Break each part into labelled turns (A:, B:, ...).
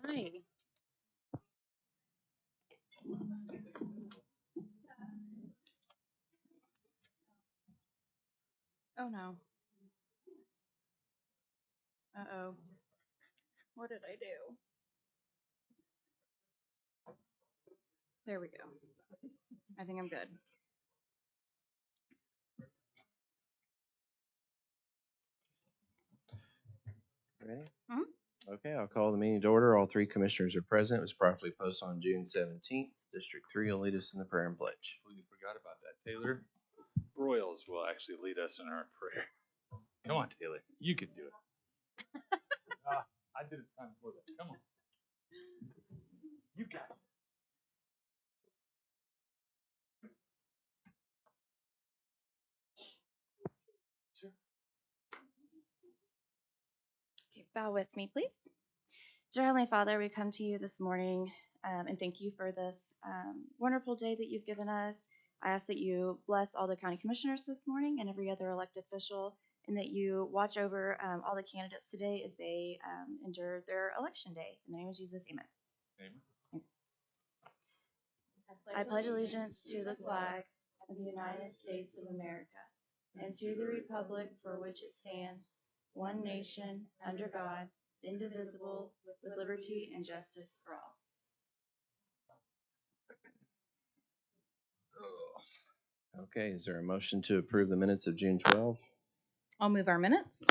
A: Hi. Oh no. Uh-oh. What did I do? There we go. I think I'm good.
B: Ready?
A: Mhm.
B: Okay, I'll call the meeting to order. All three commissioners are present. It was properly posted on June 17th. District 3 will lead us in the prayer and pledge.
C: We forgot about that. Taylor Broyles will actually lead us in our prayer. Come on, Taylor. You can do it. I did it time before that. Come on. You got it. Sure.
A: Okay, bow with me, please. Dear Heavenly Father, we come to you this morning and thank you for this wonderful day that you've given us. I ask that you bless all the county commissioners this morning and every other elected official, and that you watch over all the candidates today as they endure their election day. In the name of Jesus, amen.
C: Amen.
A: I pledge allegiance to the flag of the United States of America and to the republic for which it stands, one nation, under God, indivisible, with liberty and justice for all.
B: Okay, is there a motion to approve the minutes of June 12?
A: I'll move our minutes.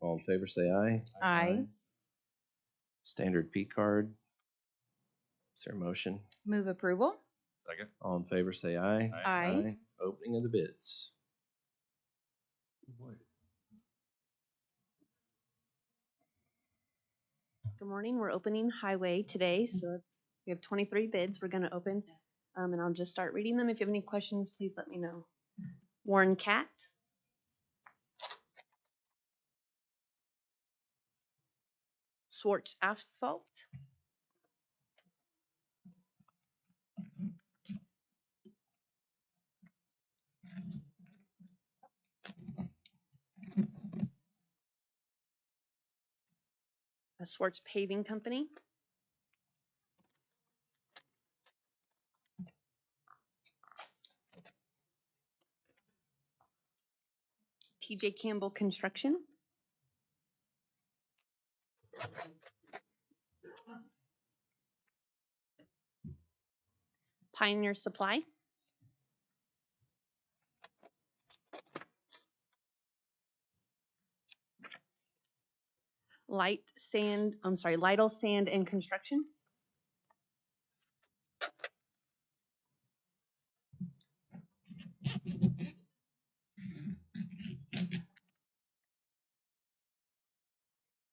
B: All in favor say aye.
A: Aye.
B: Standard P card. Is there a motion?
A: Move approval.
C: Second.
B: All in favor say aye.
A: Aye.
B: Opening of the bids.
D: Good morning. We're opening highway today, so we have 23 bids we're going to open, and I'll just start reading them. If you have any questions, please let me know. Warren Cat, Swartz Asphalt, Swartz Paving Company, TJ Campbell Construction, Pioneer Supply, Lytle Sand and Construction,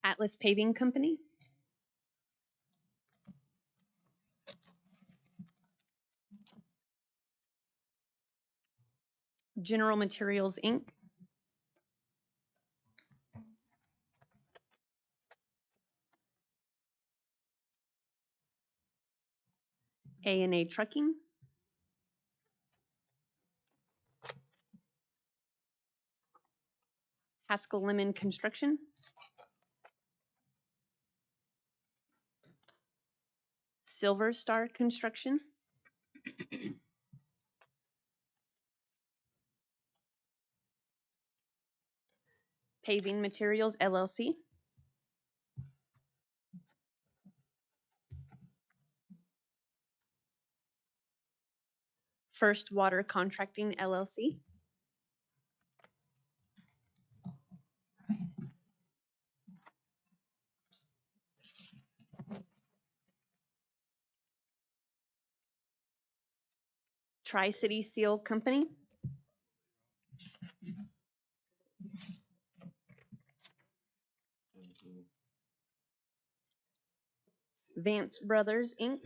D: Atlas Paving Company, General Materials Inc., A&A Trucking, Haskell Lemon Construction, Silver Star Construction, Paving Materials LLC, First Water Contracting LLC, Tri-City Seal Company, Vance Brothers Inc.,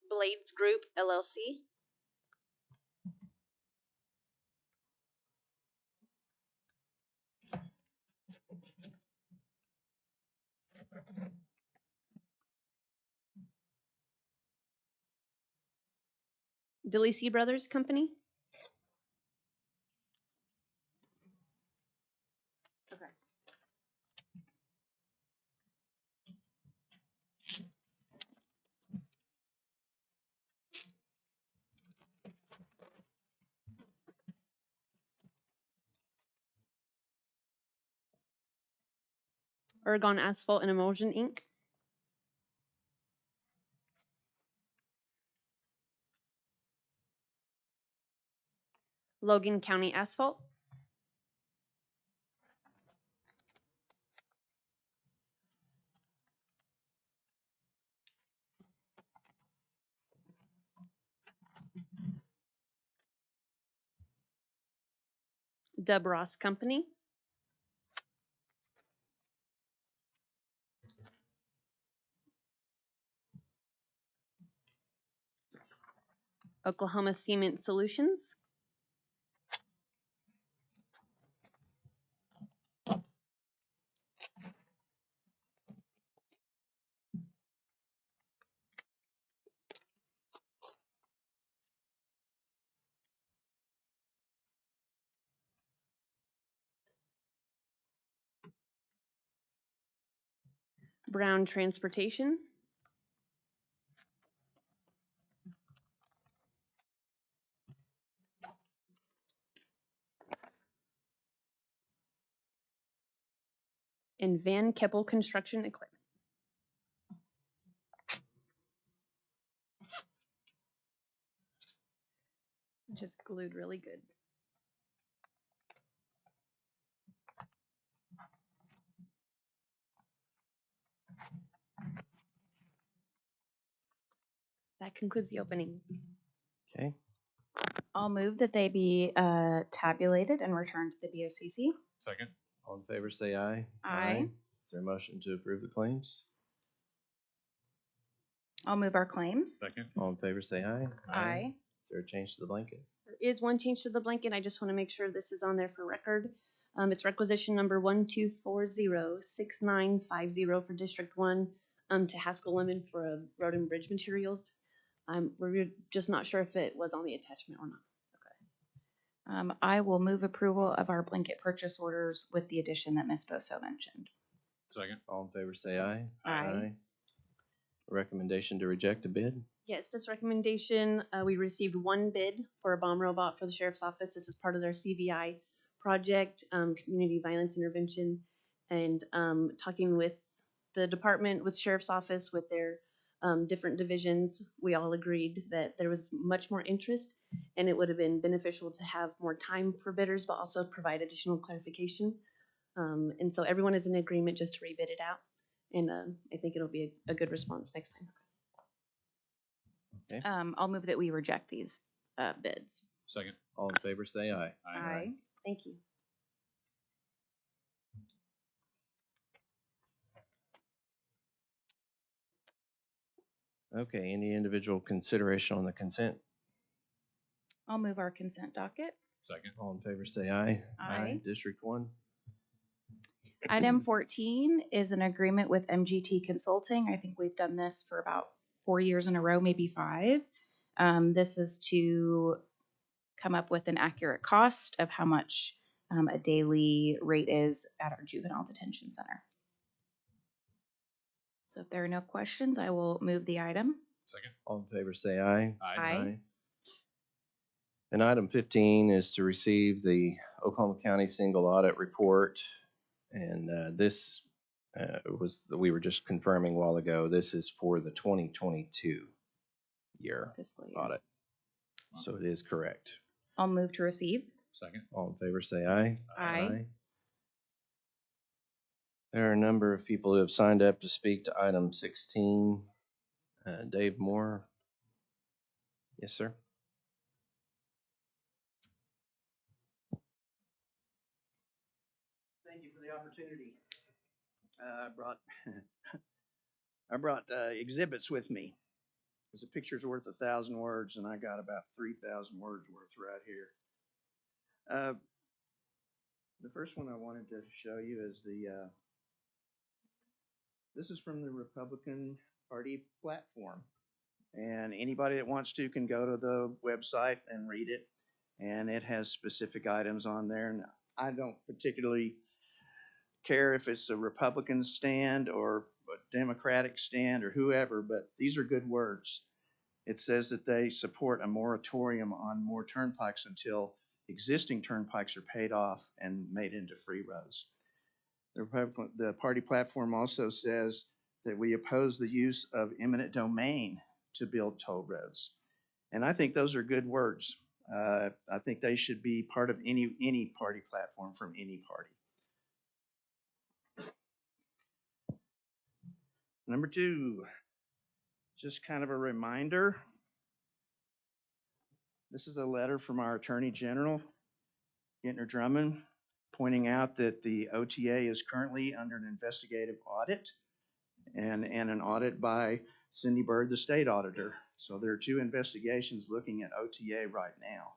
D: Blades Group LLC. DeLacy Brothers Company. Okay. Ergon Asphalt and Emulsion Inc. Logan County Asphalt. Deb Ross Company. Oklahoma Cement Solutions. Brown Transportation. And Van Keppel Construction Equipment. Just glued really good. That concludes the opening.
B: Okay,
A: I'll move that they be tabulated and returned to the BOCC.
C: Second.
B: all in favor say aye.
A: Aye.
B: Is there a motion to approve the claims?
A: I'll move our claims.
C: Second.
B: All in favor say aye.
A: Aye.
B: Is there a change to the blanket?
D: There is one change to the blanket. I just want to make sure this is on there for record. It's requisition number 12406950 for District 1 to Haskell Lemon for a road and bridge materials. We're just not sure if it was on the attachment or not.
A: I will move approval of our blanket purchase orders with the addition that Ms. Boso mentioned.
C: Second.
B: All in favor say aye.
A: Aye.
B: Recommendation to reject a bid?
D: Yes, this recommendation, we received one bid for a bomb robot for the sheriff's office. This is part of their CVI project, community violence intervention, and talking with the department, with sheriff's office, with their different divisions, we all agreed that there was much more interest, and it would have been beneficial to have more time for bidders, but also provide additional clarification. And so everyone is in agreement just to rebid it out, and I think it'll be a good response next time.
B: Okay.
A: I'll move that we reject these bids.
C: Second.
B: All in favor say aye.
A: Aye.
D: Thank you.
B: Okay, any individual consideration on the consent?
A: I'll move our consent docket.
C: Second.
B: All in favor say aye.
A: Aye.
B: District 1?
A: Item 14 is an agreement with MGT Consulting. I think we've done this for about 4 years in a row, maybe 5. This is to come up with an accurate cost of how much a daily rate is at our juvenile detention center. So if there are no questions, I will move the item.
C: Second.
B: All in favor say aye.
A: Aye.
B: And item 15 is to receive the Oklahoma County Single Audit Report. And this we were just confirming a while ago, this is for the 2022 year
A: Fiscal year.
B: audit. So it is correct.
A: I'll move to receive.
C: Second.
B: All in favor say aye.
A: Aye.
B: There are a number of people who have signed up to speak to item 16. Dave Moore. Yes, sir.
E: Thank you for the opportunity. I brought exhibits with me. Because a picture's worth 1,000 words, and I got about 3,000 words worth right here. The first one I wanted to show you is this is from the Republican Party platform. And anybody that wants to can go to the website and read it. And it has specific items on there. And I don't particularly care if it's a Republican stand or a Democratic stand or whoever, but these are good words. It says that they support a moratorium on more turnpikes until existing turnpikes are paid off and made into free roads. The party platform also says that we oppose the use of eminent domain to build toll roads. And I think those are good words. I think they should be part of any party platform from any party. Number two, just kind of a reminder. This is a letter from our Attorney General, Gentner Drummond, pointing out that the OTA is currently under an investigative audit and an audit by Cindy Bird, the state auditor. So there are two investigations looking at OTA right now.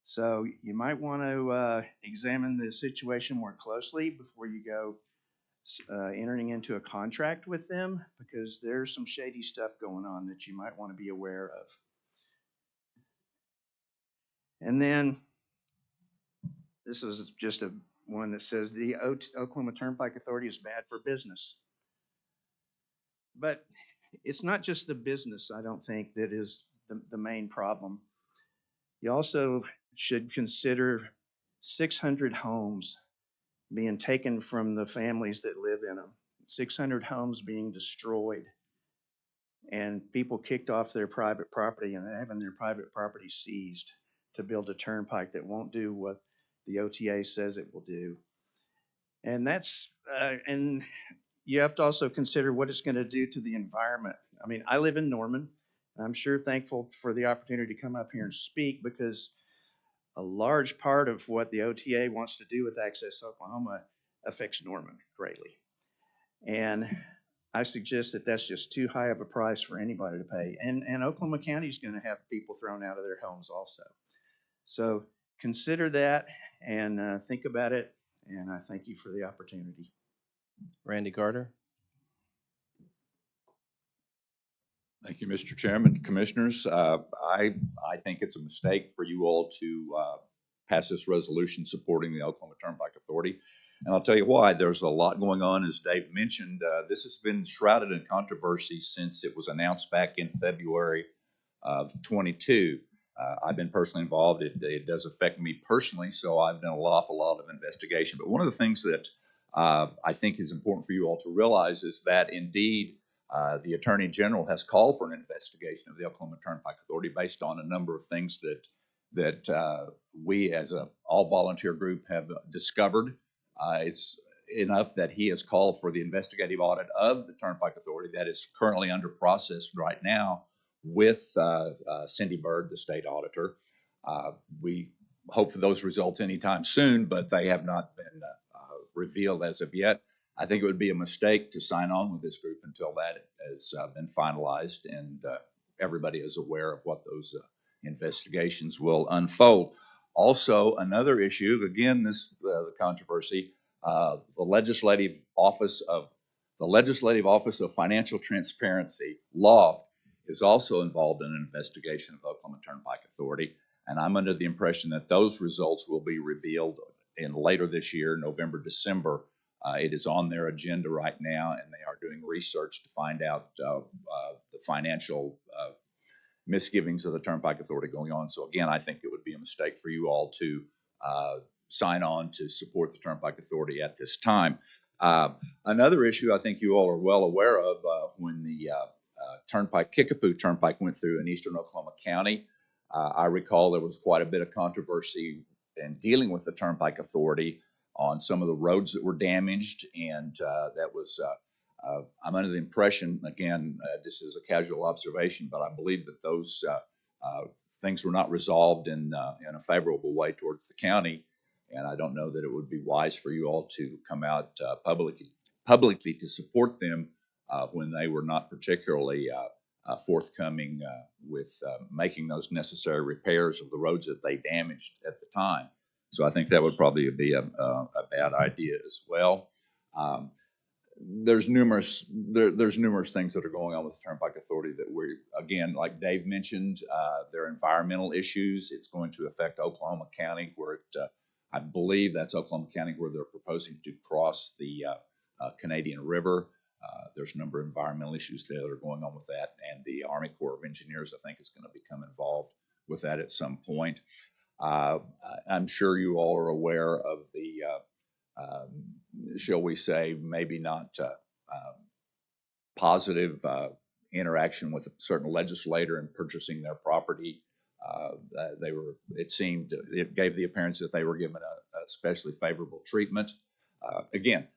E: So you might want to examine the situation more closely before you go entering into a contract with them, because there's some shady stuff going on that you might want to be aware of. And then this is just one that says the Oklahoma Turnpike Authority is bad for business. But it's not just the business, I don't think, that is the main problem. You also should consider 600 homes being taken from the families that live in them, 600 homes being destroyed, and people kicked off their private property and having their private property seized to build a turnpike that won't do what the OTA says it will do. And and you have to also consider what it's going to do to the environment. I mean, I live in Norman, and I'm sure thankful for the opportunity to come up here and speak, because a large part of what the OTA wants to do with Access Oklahoma affects Norman greatly. And I suggest that that's just too high of a price for anybody to pay. And Oklahoma County is going to have people thrown out of their homes also. So consider that and think about it. And I thank you for the opportunity.
B: Randy Carter.
F: Thank you, Mr. Chairman, Commissioners. I think it's a mistake for you all to pass this resolution supporting the Oklahoma Turnpike Authority. And I'll tell you why. There's a lot going on, as Dave mentioned. This has been shrouded in controversy since it was announced back in February of 22. I've been personally involved. It does affect me personally, so I've done an awful lot of investigation. But one of the things that I think is important for you all to realize is that indeed the Attorney General has called for an investigation of the Oklahoma Turnpike Authority based on a number of things that we as a all-volunteer group have discovered. It's enough that he has called for the investigative audit of the Turnpike Authority that is currently under process right now with Cindy Bird, the state auditor. We hope for those results anytime soon, but they have not been revealed as of yet. I think it would be a mistake to sign on with this group until that has been finalized and everybody is aware of what those investigations will unfold. Also, another issue, again, the controversy, the Legislative Office of Financial Transparency, LOFT, is also involved in an investigation of the Oklahoma Turnpike Authority, and I'm under the impression that those results will be revealed in later this year, November, December. It is on their agenda right now, and they are doing research to find out the financial misgivings of the Turnpike Authority going on. So again, I think it would be a mistake for you all to sign on to support the Turnpike Authority at this time. Another issue I think you all are well aware of, when the Kickapoo Turnpike went through in eastern Oklahoma County, I recall there was quite a bit of controversy in dealing with the Turnpike Authority on some of the roads that were damaged, and that was, I'm under the impression, again, this is a casual observation, but I believe that those things were not resolved in a favorable way towards the county, and I don't know that it would be wise for you all to come out publicly to support them when they were not particularly forthcoming with making those necessary repairs of the roads that they damaged at the time. So I think that would probably be a bad idea as well. There's numerous things that are going on with the Turnpike Authority that we, again, like Dave mentioned, there are environmental issues. It's going to affect Oklahoma County, where I believe that's Oklahoma County, where they're proposing to cross the Canadian River. There's a number of environmental issues that are going on with that, and the Army Corps of Engineers, I think, is going to become involved with that at some point. I'm sure you all are aware of the shall we say, maybe not positive interaction with a certain legislator in purchasing their property. It gave the appearance that they were given a especially favorable treatment. Again,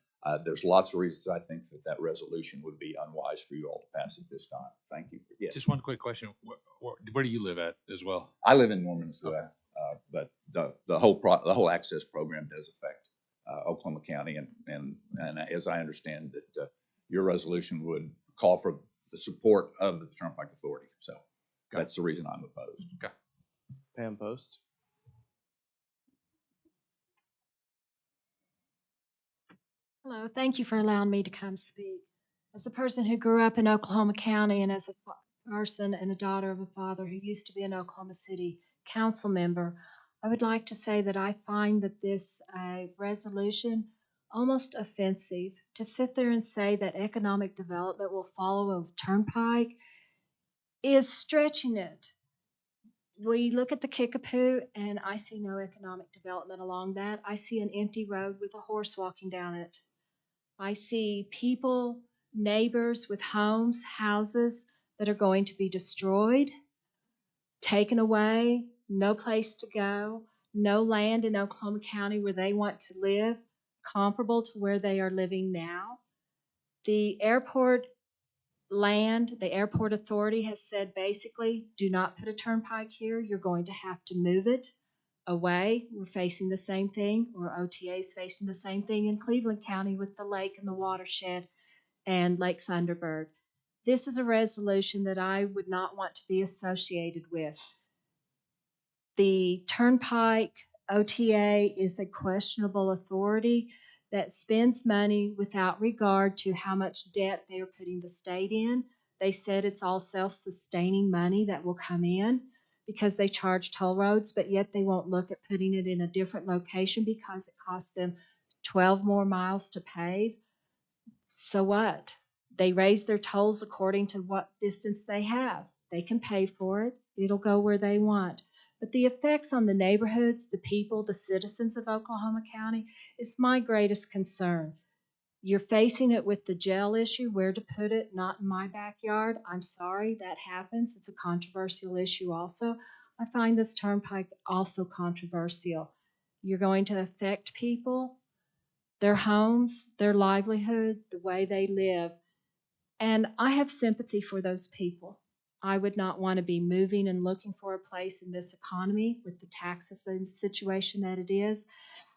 F: there's lots of reasons I think that resolution would be unwise for you all to pass at this time. Thank you. Yes.
C: Just one quick question. Where do you live at as well?
F: I live in Norman as well, but the whole access program does affect Oklahoma County, and as I understand that your resolution would call for the support of the Turnpike Authority. So that's the reason I'm opposed.
C: Okay.
B: Pam Post.
G: Hello, thank you for allowing me to come speak. As a person who grew up in Oklahoma County and as a person and a daughter of a father who used to be an Oklahoma City council member, I would like to say that I find that this resolution almost offensive. To sit there and say that economic development will follow a turnpike is stretching it. We look at the Kickapoo and I see no economic development along that. I see an empty road with a horse walking down it. I see people, neighbors with homes, houses that are going to be destroyed, taken away, no place to go, no land in Oklahoma County where they want to live, comparable to where they are living now. The airport land, the airport authority has said basically, do not put a turnpike here. You're going to have to move it away. We're facing the same thing, or OTA is facing the same thing in Cleveland County with the lake and the watershed and Lake Thunderbird. This is a resolution that I would not want to be associated with. The Turnpike OTA is a questionable authority that spends money without regard to how much debt they are putting the state in. They said it's all self-sustaining money that will come in because they charge toll roads, but yet they won't look at putting it in a different location because it costs them 12 more miles to pave. So what? They raise their tolls according to what distance they have. They can pay for it. It'll go where they want. But the effects on the neighborhoods, the people, the citizens of Oklahoma County is my greatest concern. You're facing it with the jail issue, where to put it, not in my backyard. I'm sorry, that happens. It's a controversial issue also. I find this turnpike also controversial. You're going to affect people, their homes, their livelihood, the way they live. And I have sympathy for those people. I would not want to be moving and looking for a place in this economy with the taxes and situation that it is,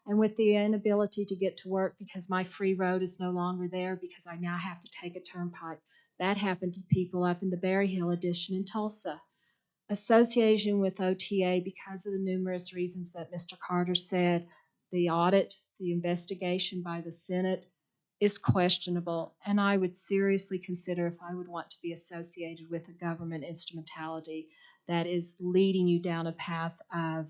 G: and with the inability to get to work because my free road is no longer there because I now have to take a turnpike. That happened to people up in the Berry Hill Addition in Tulsa. Association with OTA, because of the numerous reasons that Mr. Carter said, the audit, the investigation by the Senate is questionable, and I would seriously consider if I would want to be associated with a government instrumentality that is leading you down a path of,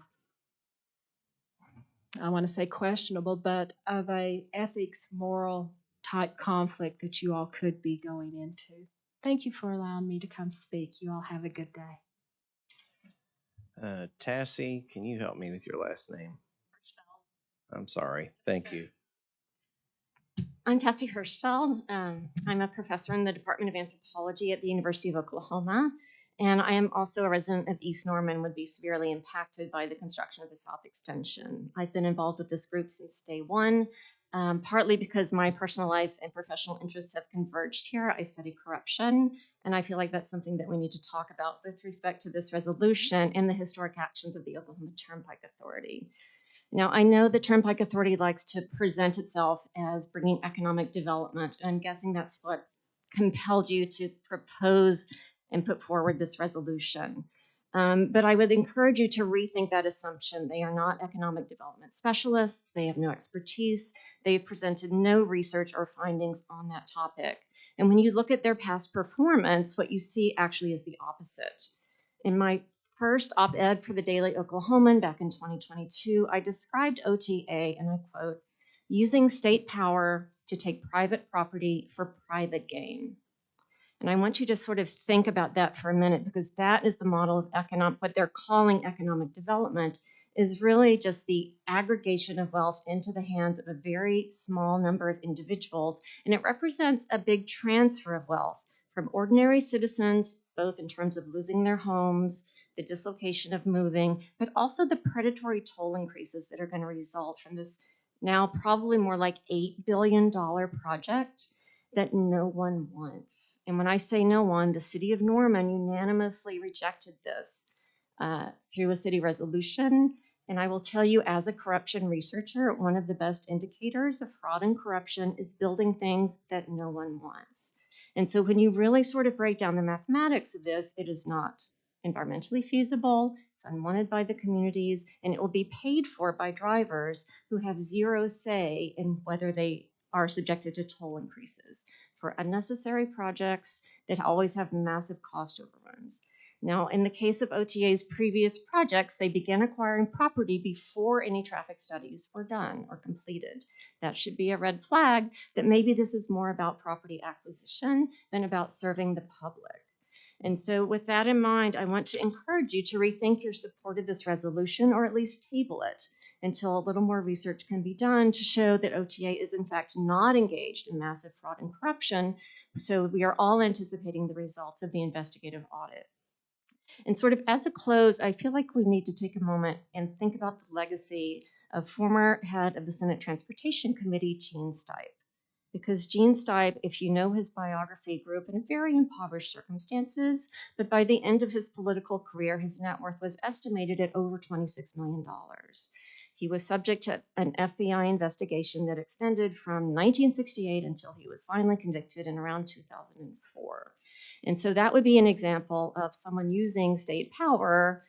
G: I want to say questionable, but of a ethics, moral type conflict that you all could be going into. Thank you for allowing me to come speak. You all have a good day.
B: Tassie, can you help me with your last name? I'm sorry. Thank you.
H: I'm Tessie Hirschfeld. I'm a professor in the Department of Anthropology at the University of Oklahoma, and I am also a resident of East Norman, would be severely impacted by the construction of the South Extension. I've been involved with this group since day one, partly because my personal life and professional interests have converged here. I study corruption, and I feel like that's something that we need to talk about with respect to this resolution and the historic actions of the Oklahoma Turnpike Authority. Now, I know the Turnpike Authority likes to present itself as bringing economic development, and I'm guessing that's what compelled you to propose and put forward this resolution. But I would encourage you to rethink that assumption. They are not economic development specialists. They have no expertise. They've presented no research or findings on that topic. And when you look at their past performance, what you see actually is the opposite. In my first op-ed for the Daily Oklahoman back in 2022, I described OTA, and I quote, using state power to take private property for private gain. And I want you to sort of think about that for a minute, because that is the model of what they're calling economic development is really just the aggregation of wealth into the hands of a very small number of individuals. And it represents a big transfer of wealth from ordinary citizens, both in terms of losing their homes, the dislocation of moving, but also the predatory toll increases that are going to result from this now probably more like $8 billion project that no one wants. And when I say no one, the city of Norman unanimously rejected this through a city resolution. And I will tell you, as a corruption researcher, one of the best indicators of fraud and corruption is building things that no one wants. And so when you really sort of break down the mathematics of this, it is not environmentally feasible, it's unwanted by the communities, and it will be paid for by drivers who have zero say in whether they are subjected to toll increases for unnecessary projects that always have massive cost overruns. Now, in the case of OTA's previous projects, they began acquiring property before any traffic studies were done or completed. That should be a red flag that maybe this is more about property acquisition than about serving the public. And so with that in mind, I want to encourage you to rethink your support of this resolution, or at least table it until a little more research can be done to show that OTA is in fact not engaged in massive fraud and corruption. So we are all anticipating the results of the investigative audit. And sort of as a close, I feel like we need to take a moment and think about the legacy of former head of the Senate Transportation Committee, Gene Stipe. Because Gene Stipe, if you know his biography, grew up in very impoverished circumstances, but by the end of his political career, his net worth was estimated at over $26 million. He was subject to an FBI investigation that extended from 1968 until he was finally convicted in around 2004. And so that would be an example of someone using state power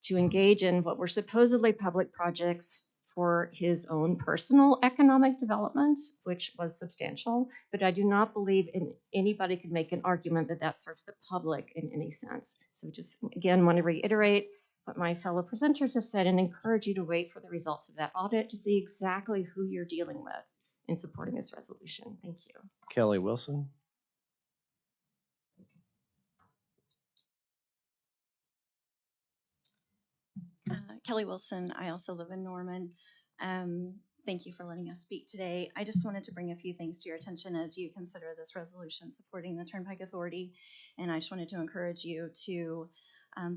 H: to engage in what were supposedly public projects for his own personal economic development, which was substantial. But I do not believe anybody could make an argument that that serves the public in any sense. So just again, want to reiterate what my fellow presenters have said and encourage you to wait for the results of that audit to see exactly who you're dealing with in supporting this resolution. Thank you.
B: Kelly Wilson.
A: Kelly Wilson. I also live in Norman. Thank you for letting us speak today. I just wanted to bring a few things to your attention as you consider this resolution supporting the Turnpike Authority. And I just wanted to encourage you to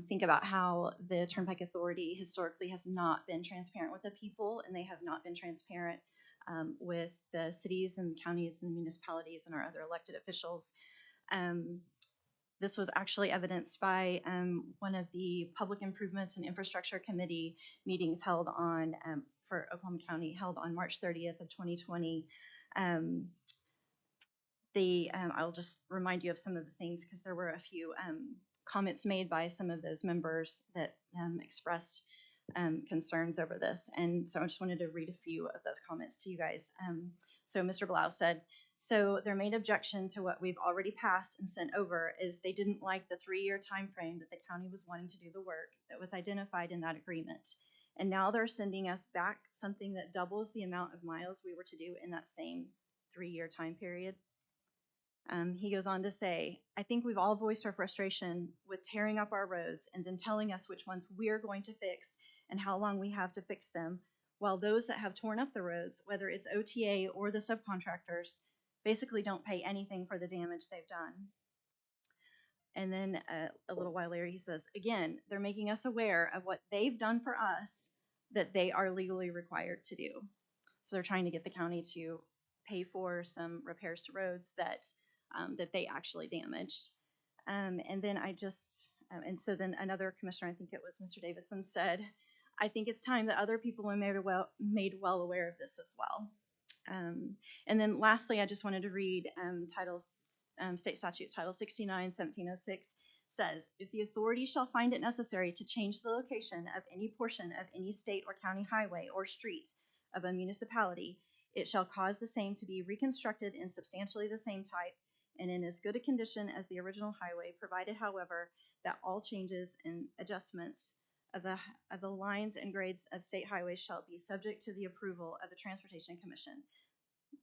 A: think about how the Turnpike Authority historically has not been transparent with the people, and they have not been transparent with the cities and counties and municipalities and our other elected officials. This was actually evidenced by one of the Public Improvements and Infrastructure Committee meetings held on for Oklahoma County, held on March 30th of 2020. I'll just remind you of some of the things because there were a few comments made by some of those members that expressed concerns over this. And so I just wanted to read a few of those comments to you guys. So Mr. Blau said, so their main objection to what we've already passed and sent over is they didn't like the 3-year time frame that the county was wanting to do the work that was identified in that agreement. And now they're sending us back something that doubles the amount of miles we were to do in that same 3-year time period. He goes on to say, I think we've all voiced our frustration with tearing up our roads and then telling us which ones we're going to fix and how long we have to fix them, while those that have torn up the roads, whether it's OTA or the subcontractors, basically don't pay anything for the damage they've done. And then a little while later, he says, again, they're making us aware of what they've done for us that they are legally required to do. So they're trying to get the county to pay for some repairs to roads that they actually damaged. And then and so then another commissioner, I think it was Mr. Davidson, said, I think it's time that other people are made well aware of this as well. And then lastly, I just wanted to read State Statute Title 69, 1706. says, if the authority shall find it necessary to change the location of any portion of any state or county highway or street of a municipality, it shall cause the same to be reconstructed in substantially the same type and in as good a condition as the original highway, provided, however, that all changes and adjustments of the lines and grades of state highways shall be subject to the approval of the Transportation Commission.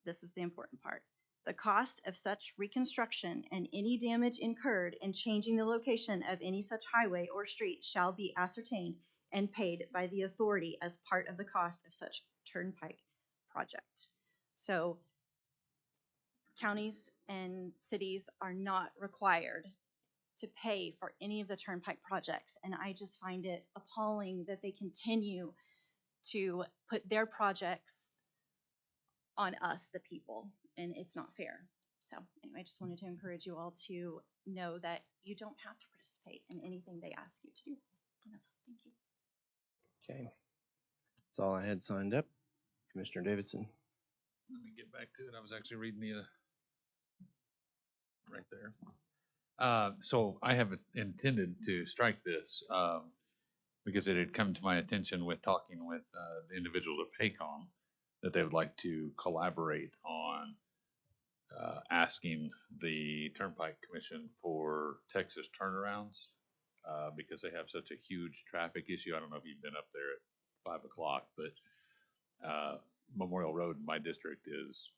A: This is the important part. The cost of such reconstruction and any damage incurred in changing the location of any such highway or street shall be ascertained and paid by the authority as part of the cost of such turnpike project. So counties and cities are not required to pay for any of the turnpike projects. And I just find it appalling that they continue to put their projects on us, the people, and it's not fair. So anyway, I just wanted to encourage you all to know that you don't have to participate in anything they ask you to do. And that's all. Thank you.
B: Okay. That's all I had signed up. Commissioner Davidson.
C: Let me get back to it. I was actually reading the right there. So I have intended to strike this because it had come to my attention with talking with the individuals at PACOM that they would like to collaborate on asking the Turnpike Commission for Texas turnarounds because they have such a huge traffic issue. I don't know if you've been up there at 5 o'clock, but Memorial Road in my district is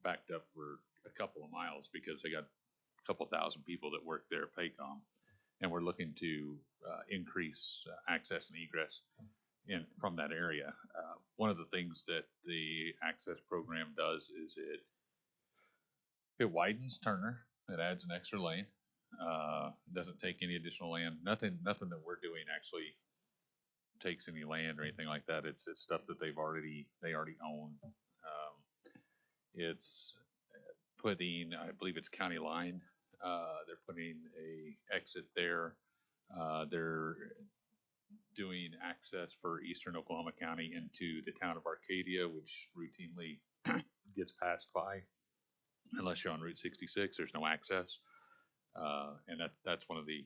C: backed up for a couple of miles because they got a couple thousand people that work there at PACOM, and we're looking to increase access and egress from that area. One of the things that the access program does is it widens Turner. It adds an extra lane. It doesn't take any additional land. Nothing that we're doing actually takes any land or anything like that. It's stuff that they already own. It's putting, I believe it's County Line. They're putting a exit there. They're doing access for Eastern Oklahoma County into the town of Arcadia, which routinely gets passed by. Unless you're on Route 66, there's no access. And that's one of the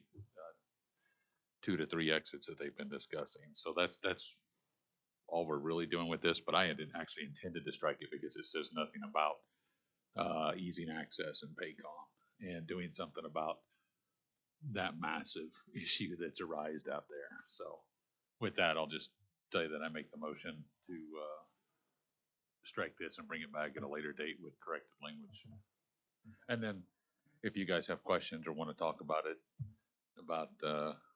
C: 2 to 3 exits that they've been discussing. So that's all we're really doing with this, but I had actually intended to strike it because it says nothing about easing access in PACOM and doing something about that massive issue that's arised out there. So with that, I'll just tell you that I make the motion to strike this and bring it back at a later date with corrected language. And then if you guys have questions or want to talk about it, about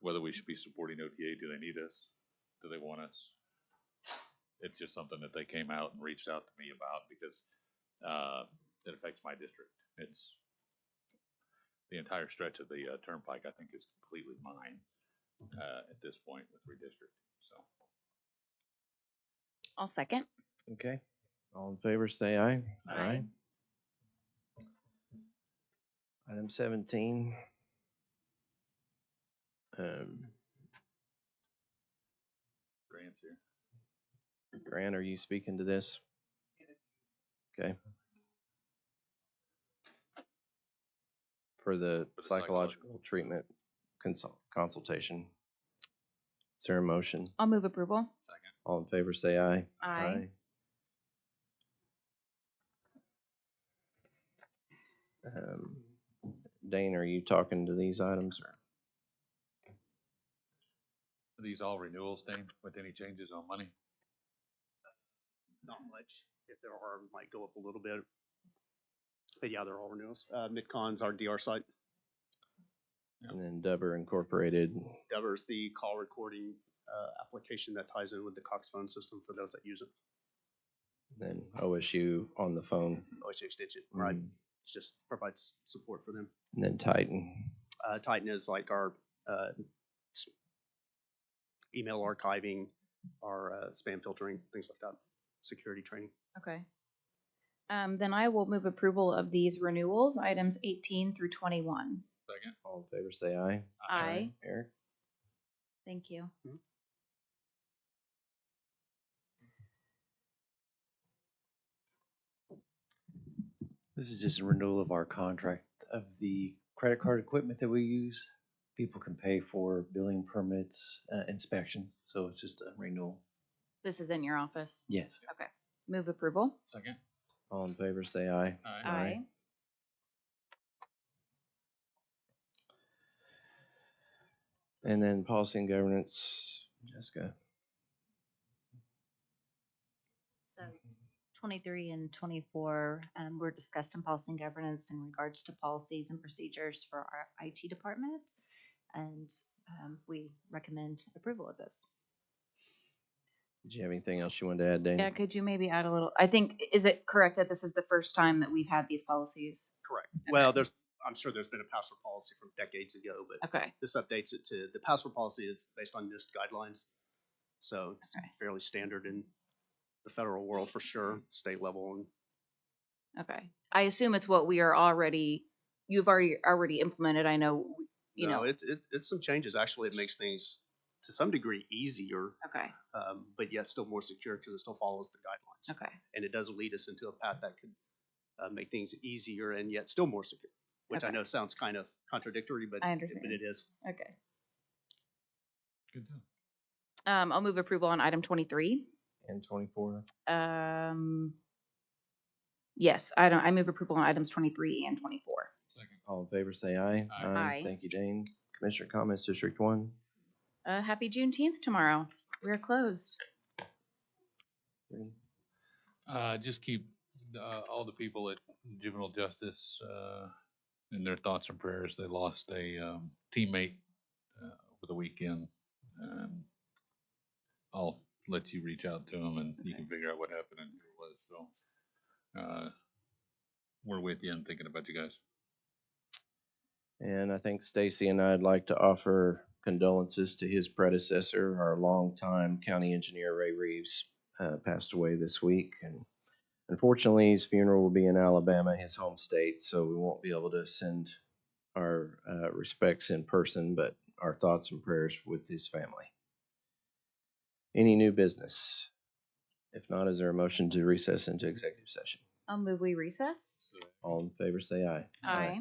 C: whether we should be supporting OTA, do they need us? Do they want us? It's just something that they came out and reached out to me about because it affects my district. It's the entire stretch of the Turnpike, I think, is completely mine at this point with redistricting. So
A: I'll second.
B: Okay. All in favor, say aye.
A: Aye.
B: Item 17.
C: Grant's here.
B: Grant, are you speaking to this? Okay. For the psychological treatment consultation. Is there a motion?
A: I'll move approval.
C: Second.
B: All in favor, say aye.
A: Aye.
B: Dane, are you talking to these items? Or?
C: Are these all renewals, Dane, with any changes on money?
I: Not much. If there are, might go up a little bit. But yeah, they're all renewals. MidCon's our DR site.
B: And then Dubber Incorporated.
I: Dubber's the call recording application that ties in with the Cox phone system for those that use it.
B: Then OSU on the phone.
I: OSU extension, right? It just provides support for them.
B: And then Titan.
I: Titan is like our email archiving, our spam filtering, things like that. Security training.
A: Okay. Then I will move approval of these renewals, items 18 through 21.
C: Second.
B: All in favor, say aye.
A: Aye.
B: Eric?
A: Thank you.
J: This is just a renewal of our contract of the credit card equipment that we use.
B: people can pay for building permits, inspections, so it's just a renewal.
J: This is in your office?
B: Yes.
J: Okay. Move approval?
C: Second.
B: All in favor, say aye.
C: Aye.
B: And then policy and governance, Jessica.
K: So 23 and 24 were discussed in policy and governance in regards to policies and procedures for our IT department. And we recommend approval of those.
B: Did you have anything else you wanted to add, Dana?
J: Yeah, could you maybe add a little, I think, is it correct that this is the first time that we've had these policies?
I: Correct. Well, I'm sure there's been a password policy from decades ago, but
J: Okay.
I: this updates it to, the password policy is based on NIST guidelines. So it's
J: Okay.
I: fairly standard in the federal world for sure, state level. And
J: Okay. I assume it's what we are already, you've already implemented. I know, you
I: no,
J: know.
I: it's some changes. Actually, it makes things to some degree easier,
J: Okay.
I: but yet still more secure because it still follows the guidelines.
J: Okay.
I: And it does lead us into a path that could make things easier and yet still more secure, which I
J: Okay.
I: know sounds kind of contradictory, but
J: I understand.
I: but it is.
J: Okay.
C: Good deal.
J: I'll move approval on item 23.
B: And 24?
J: Yes, I move approval on items 23 and 24.
C: Second.
B: All in favor, say aye.
C: Aye.
J: Aye.
B: Thank you, Dane. Commissioner comments, District 1?
J: Happy Juneteenth tomorrow. We're closed.
B: 3.
C: Just keep all the people at juvenile justice in their thoughts and prayers. They lost a teammate over the weekend. I'll let you reach out to them and you can figure out what happened and who it was. So we're with you and thinking about you guys.
B: And I think Stacy and I'd like to offer condolences to his predecessor, our longtime county engineer, Ray Reeves, passed away this week. And unfortunately, his funeral will be in Alabama, his home state, so we won't be able to send our respects in person, but our thoughts and prayers with his family. Any new business? If not, is there a motion to recess into executive session?
J: I'll move we recess.
B: All in favor, say aye.
J: Aye.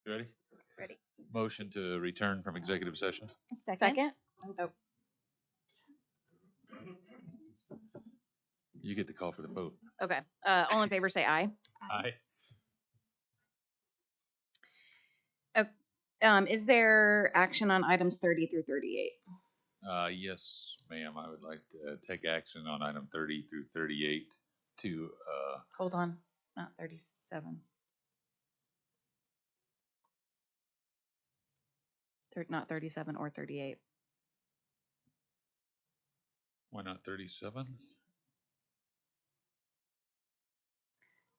C: You ready?
K: Ready.
C: Motion to return from executive session.
H: Second?
D: Oh,
C: You get to call for the vote.
D: okay. All in favor, say aye.
C: Aye.
D: Is there action on items 30 through 38?
C: Yes, ma'am, I would like to take action on item 30 through 38 to,
K: Hold on, not 37. Not 37 or 38.
C: why not 37?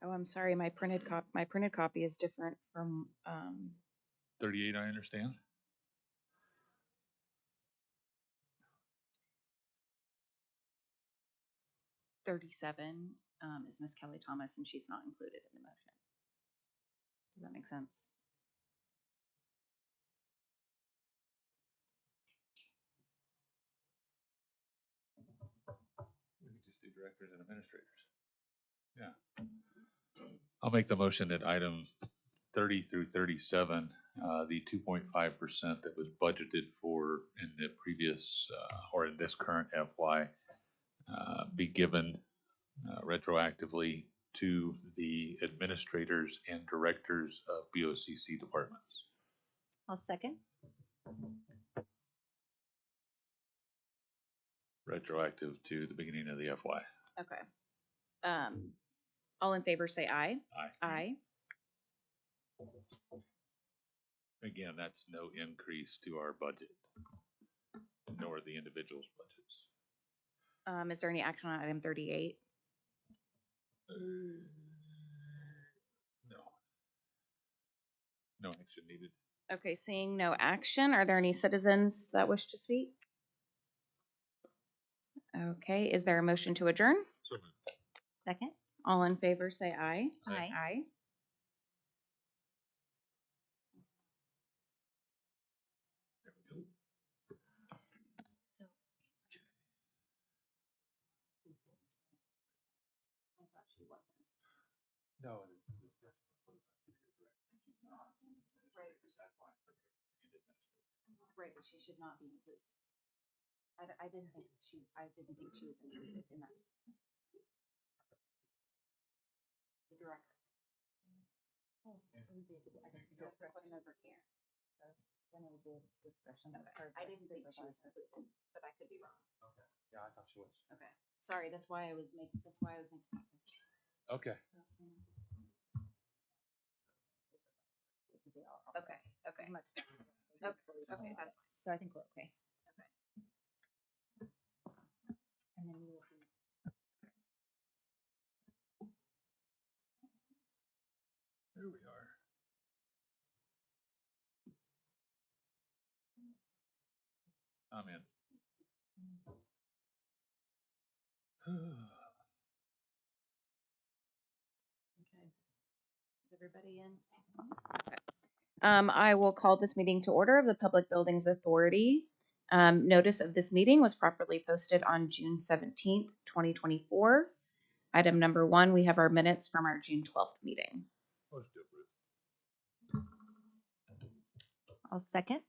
D: Oh, I'm sorry, my printed copy is different from,
C: 38, I understand.
K: Thirty-seven is Miss Kelly Thomas, and she's not included in the motion. Does that make sense?
C: We could just do directors and administrators. Yeah. I'll make the motion that item 30 through 37, the 2.5% that was budgeted for in the previous, or in this current FY, be given retroactively to the administrators and directors of BOCC departments.
K: I'll second.
C: Retroactive to the beginning of the FY.
D: okay. All in favor, say aye.
C: Aye.
D: Aye.
C: Again, that's no increase to our budget, nor the individual's budgets.
D: Is there any action on item 38?
C: No. No action needed.
D: Okay, seeing no action, are there any citizens that wish to speak? Okay, is there a motion to adjourn?
C: So moved.
K: Second.
D: All in favor, say aye.
K: Aye.
D: Aye.
C: There we go. No.
K: Right, but she should not be included. I didn't think she was included in that. The director. Oh, it would be I didn't do it putting over here. So then it would be a discussion. Okay. I didn't think she was included, but I could be wrong.
C: Okay. Yeah, I thought she was.
K: Okay. Sorry, that's why I was making.
C: Okay.
K: Okay. Okay. Much. Okay. Okay. That's fine. So I think we're okay. Okay. And then you will be.
C: There we are. I'm in.
K: Okay. Is everybody in?
D: I will call this meeting to order of the Public Buildings Authority. Notice of this meeting was properly posted on June 17th, 2024. Item number 1, we have our minutes from our June 12th meeting.
C: Motion to approve.
K: I'll second.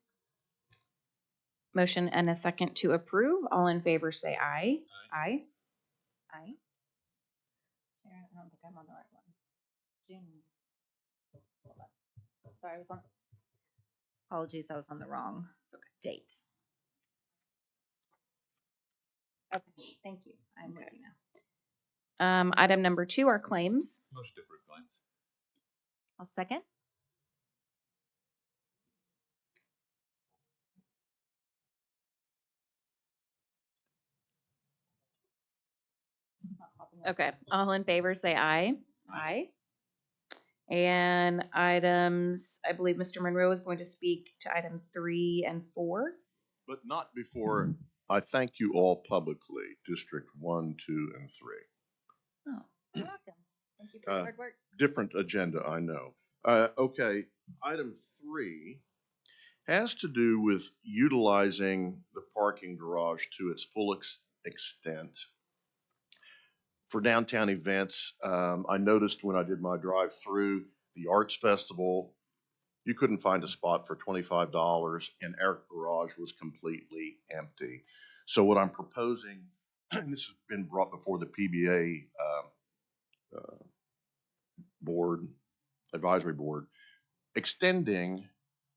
D: Motion and a second to approve. All in favor say aye. Aye.
K: Aye. Sharon, I don't think I'm on the right one. June. Hold on. Sorry, I was on. Apologies, I was on the wrong date. Okay, thank you. I'm ready now.
D: Item number 2 are claims.
C: Motion to approve claims.
K: I'll second.
D: Okay, all in favor say aye. Aye. And items, I believe Mr. Monroe is going to speak to item 3 and 4.
L: But not before I thank you all publicly, District 1, 2, and 3.
K: Oh, you're welcome. Thank you for your hard work.
L: Different agenda, I know. Okay, item 3 has to do with utilizing the parking garage to its full extent for downtown events. I noticed when I did my drive-through, the Arts Festival You couldn't find a spot for $25 and our garage was completely empty. So what I'm proposing, and this has been brought before the PBA board, advisory board, extending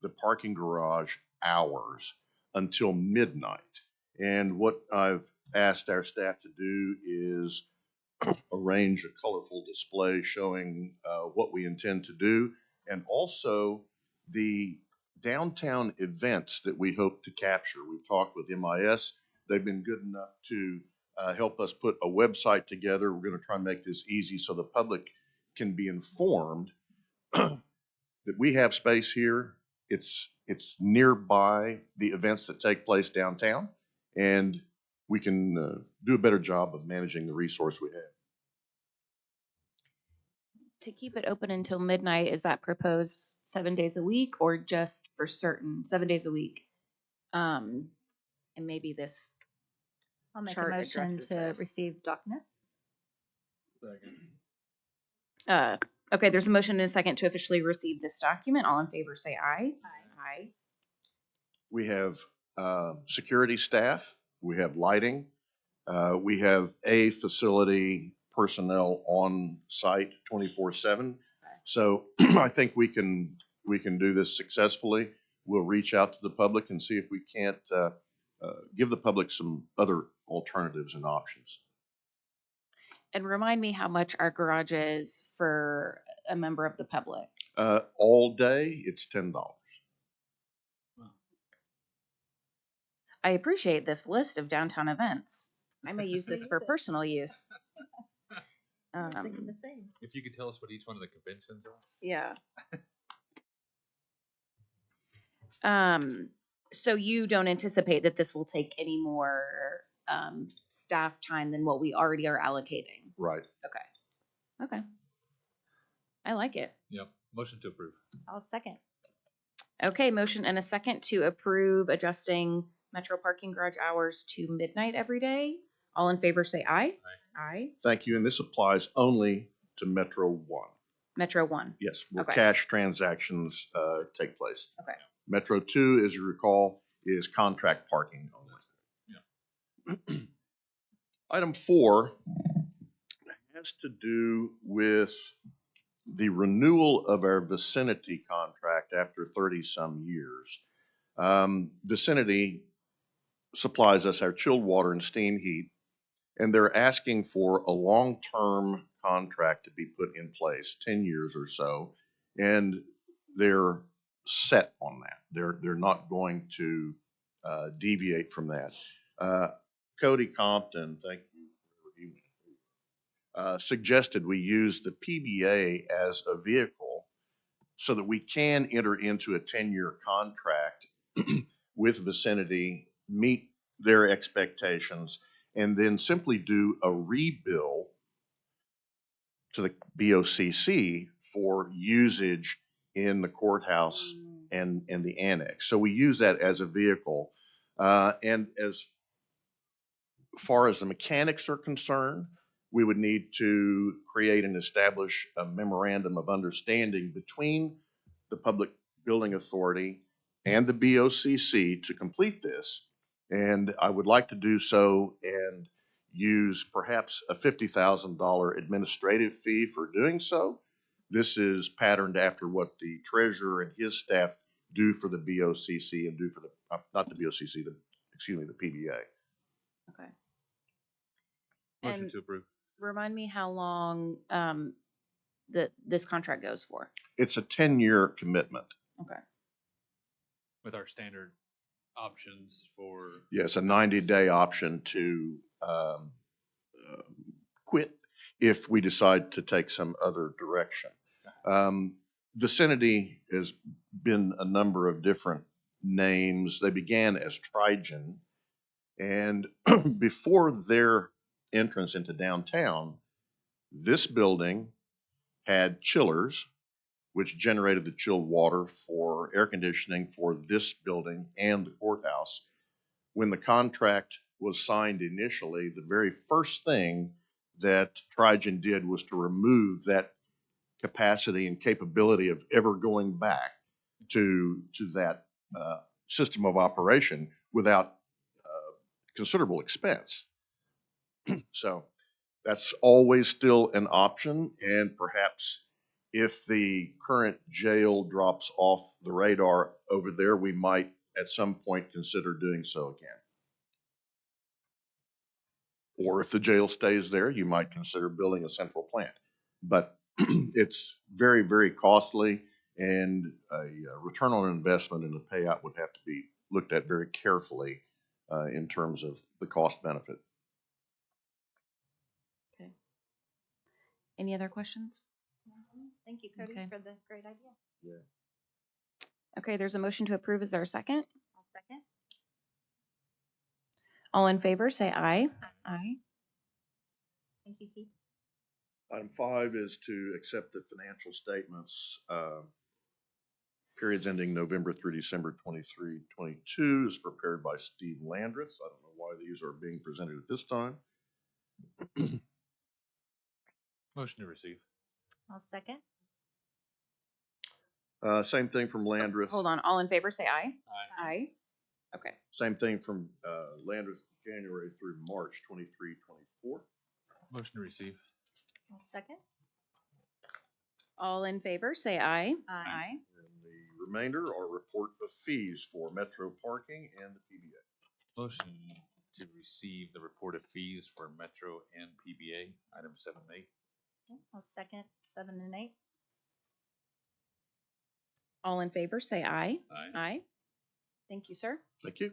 L: the parking garage hours until midnight. And what I've asked our staff to do is arrange a colorful display showing what we intend to do, and also the downtown events that we hope to capture. We've talked with MIS. They've been good enough to help us put a website together. We're going to try and make this easy so the public can be informed that we have space here. It's nearby the events that take place downtown, and we can do a better job of managing the resource we have.
J: To keep it open until midnight, is that proposed 7 days a week or just for certain 7 days a week? And maybe this
K: I'll make a
J: chart
K: motion
J: addresses
K: to
J: this.
K: receive document.
J: Okay, there's a motion and a second to officially receive this document. All in favor say aye. Aye.
L: We have security staff, we have lighting, we have a facility personnel on site 24/7. So I think we can do this successfully. We'll reach out to the public and see if we can't give the public some other alternatives and options.
J: And remind me how much our garage is for a member of the public.
L: All day, it's $10.
J: I appreciate this list of downtown events. I may use this for personal use.
C: If you could tell us what each one of the conventions are.
J: Yeah. So you don't anticipate that this will take any more staff time than what we already are allocating?
L: Right.
J: Okay. I like it.
C: Yep. Motion to approve.
K: I'll second.
J: Okay, motion and a second to approve adjusting Metro parking garage hours to midnight every day. All in favor say aye. Aye.
L: Thank you. And this applies only to Metro 1.
J: Metro 1.
L: Yes, where
J: Okay.
L: cash transactions take place.
J: Okay.
L: Metro 2, as you recall, is contract parking only. Item 4 has to do with the renewal of our vicinity contract after 30-some years. Vicinity supplies us our chilled water and steam heat, and they're asking for a long-term contract to be put in place, 10 years or so, and they're set on that. They're not going to deviate from that. Cody Compton, thank you, suggested we use the PBA as a vehicle so that we can enter into a 10-year contract with Vicinity, meet their expectations, and then simply do a rebill to the BOCC for usage in the courthouse and the annex. So we use that as a vehicle. And as far as the mechanics are concerned, we would need to create and establish a memorandum of understanding between the Public Building Authority and the BOCC to complete this. And I would like to do so and use perhaps a $50,000 administrative fee for doing so. This is patterned after what the treasurer and his staff do for the BOCC and do for the, not the BOCC, excuse me, the PBA.
J: Okay.
C: Motion
J: And
C: to approve.
J: remind me how long this contract goes for.
L: It's a 10-year commitment.
J: Okay.
C: With our standard options for.
L: Yes, a 90-day option to quit if we decide to take some other direction. Vicinity has been a number of different names. They began as Trigen, and before their entrance into downtown, this building had chillers, which generated the chilled water for air conditioning for this building and the courthouse. When the contract was signed initially, the very first thing that Trigen did was to remove that capacity and capability of ever going back to that system of operation without considerable expense. So that's always still an option, and perhaps if the current jail drops off the radar over there, we might at some point consider doing so again. Or if the jail stays there, you might consider building a central plant. But it's very, very costly, and a return on investment and the payout would have to be looked at very carefully in terms of the cost benefit.
A: Okay. Any other questions?
K: Thank you, Cody,
A: Okay.
K: for the great idea.
L: Yeah.
A: Okay, there's a motion to approve. Is there a second?
K: I'll second.
A: All in favor, say aye. Aye.
K: Thank you, Keith.
L: Item 5 is to accept the financial statements, periods ending November through December 23, 22 is prepared by Steve Landreth. I don't know why these are being presented at this time.
C: Motion to receive.
K: I'll second.
L: Same thing from Landreth.
A: Hold on. All in favor, say aye.
C: Aye.
A: Aye. Okay.
L: Same thing from Landreth, January through March 23, 24.
C: Motion to receive.
K: I'll second.
A: All in favor, say aye.
K: Aye.
L: And the remainder are report of fees for Metro Parking and the PBA.
C: Motion to receive the report of fees for Metro and PBA, items 7 and 8.
K: Okay, I'll second 7 and 8.
A: All in favor, say aye.
C: Aye.
A: Aye. Thank you, sir.
L: Thank you.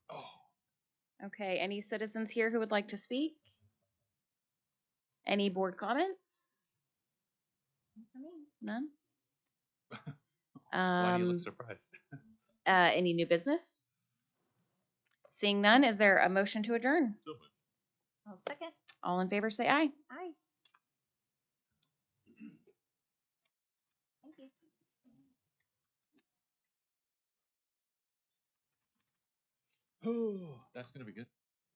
C: Oh,
A: Okay, any citizens here who would like to speak? Any board comments? None?
C: why do you look surprised?
A: Any new business? Seeing none, is there a motion to adjourn?
C: So moved.
K: I'll second.
A: All in favor, say aye.
K: Aye. Thank you.
C: Oh, that's gonna be good.